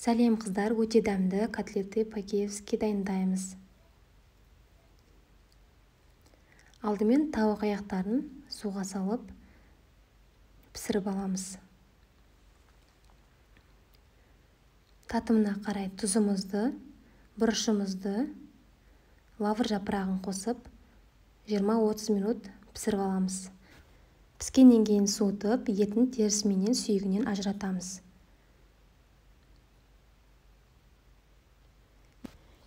Сәлем қыздар, өте дәмді котлеты по-киевски дайындаймыз. Алдымен тауық аяқтарын суға салып пісіріп аламыз. Татымына қарай тұзымызды, бұрышымызды, лавр жапырағын қосып 20-30 минут пісіріп аламыз. Піскеннен кейін суытып, етін терісіменен сүйегінен ажыратамыз.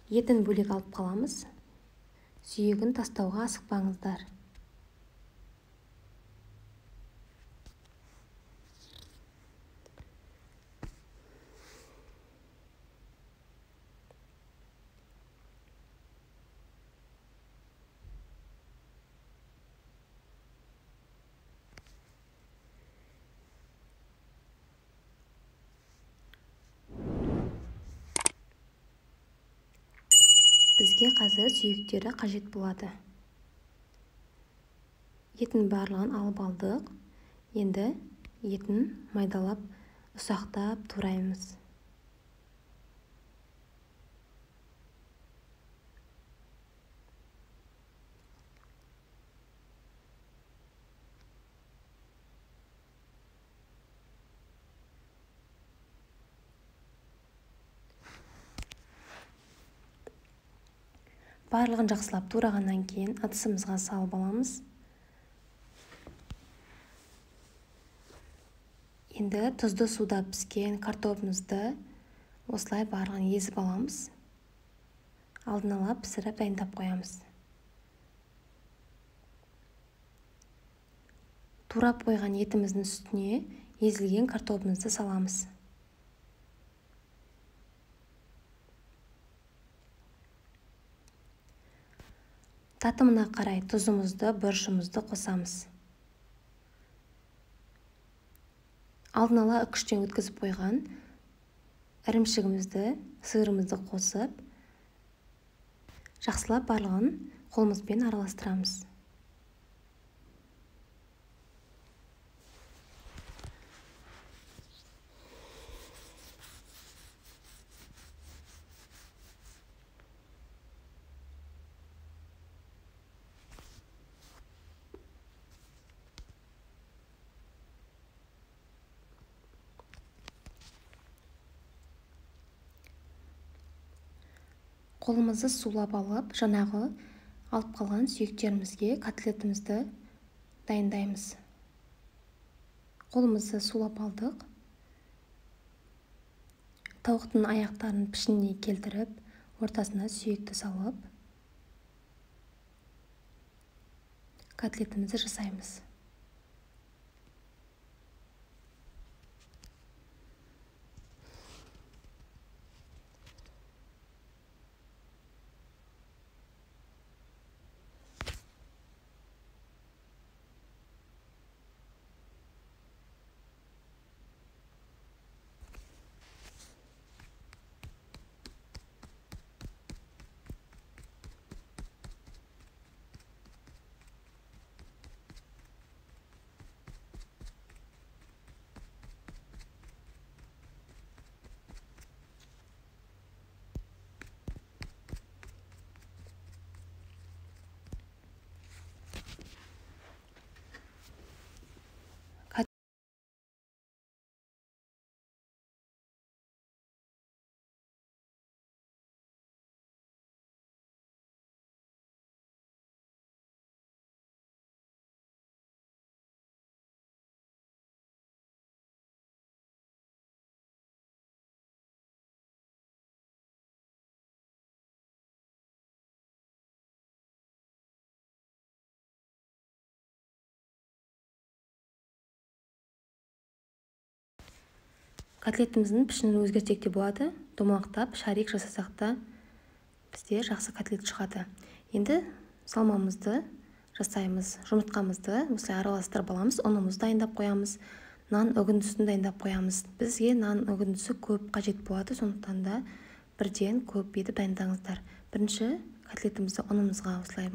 Етін бөлек алып қаламыз. Сүйегін тастауға асықпаңыздар. Бізге қазір сүйектері қажет болады. Етін барлығын алып алдық. Енді етін майдалап, ұсақтап тураймыз. Барлығын жақсылап турағаннан кейін ыдысымызға салып аламыз. Енді тұзды суда піскен картопымызды осылай барлығын езіп аламыз. Алдын ала пісіріп дайындап қоямыз. Турап қойған етіміздің үстіне езілген картопымызды саламыз. Татымына қарай тұзымызды, бұрышымызды қосамыз. Алдын ала үкіштен өткізіп қойған ірімшігімізді, сырымызды қосып, жақсылап барлығын қолымызбен араластырамыз. Қолымызды сулап алып, жаңағы алып қалған сүйектерімізге котлетімізді дайындаймыз. Қолымызды сулап алдық. Тауықтың аяқтарын пішініне келтіріп, ортасына сүйекті салып, котлетімізді жасаймыз. Котлетіміздің пішінін өзгертсек те болады. Домалақтап, шарик жасасақ та бізде жақсы котлет шығады. Енді салмамызды жасаймыз. Жұмыртқамызды осылай араластырып аламыз. Ұнымызды дайындап қоямыз. Нан үгіндісін дайындап қоямыз. Бізге нан үгіндісі көп қажет болады. Сондықтан да бірден көп етіп дайындаңыздар. Бірінші котлетімізді ұнымызға осылай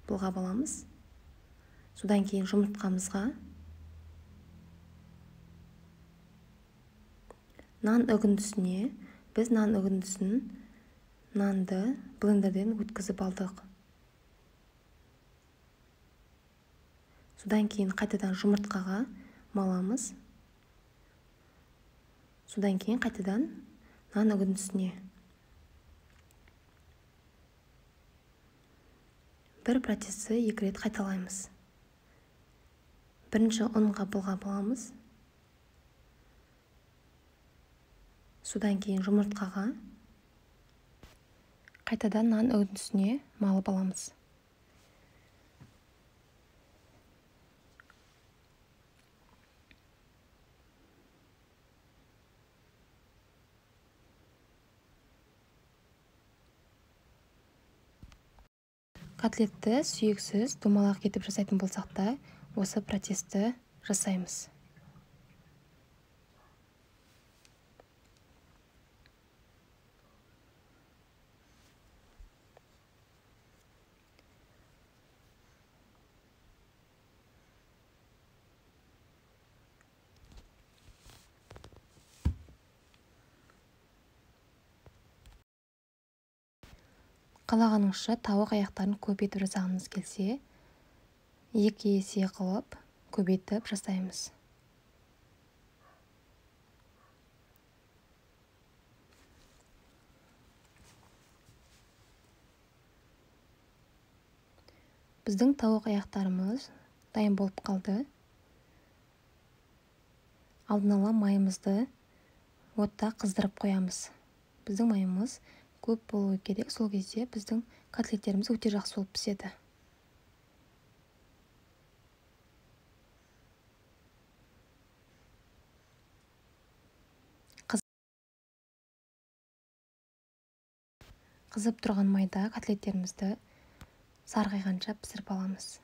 былғап аламыз. Содан кейін жұмыртқамызға нан үгіндісіне біз нан үгіндісін нанды блендерден өткізіп алдық. Содан кейін қайтадан жұмыртқаға маламыз. Содан кейін қайтадан нан үгіндісіне. Бір процесті 2 рет қайталаймыз. Бірінші ұнға маламыз. Содан кейін жұмыртқаға, қайтадан нан үгіндісіне малып аламыз. Котлетті сүйексіз домалақ етіп жасайтын болсақ та, осы процесті жасаймыз. Қалағаныңызша тауық аяқтарын көбейтіп жасағыңыз келсе, 2 есе қылып көбейтіп жасаймыз. Біздің тауық аяқтарымыз дайын болып қалды. Алдын ала майымызды отта қыздырып қоямыз. Біздің майымыз көп болуы керек, сол кезде біздің котлеттеріміз өте жақсы болып піседі. Қызып тұрған майда котлеттерімізді сарғайғанша пісіріп аламыз.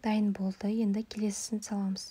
Дайын болды, енді келесісін саламыз.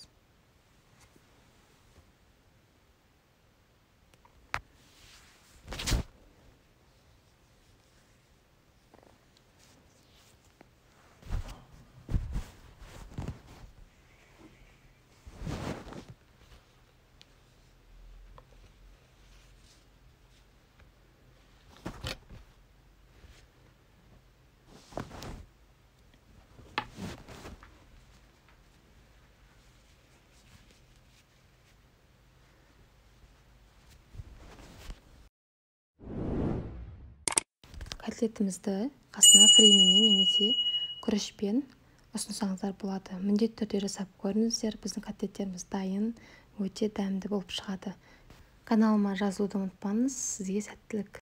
Котлетімізді қасына фрейменен немесе күрішпен ұсынсаңыздар болады. Міндетті түрде жасап көріңіздер. Біздің котлеттеріміз дайын, өте дәмді болып шығады. Каналыма жазылуды ұмытпаңыз. Сізге сәттілік.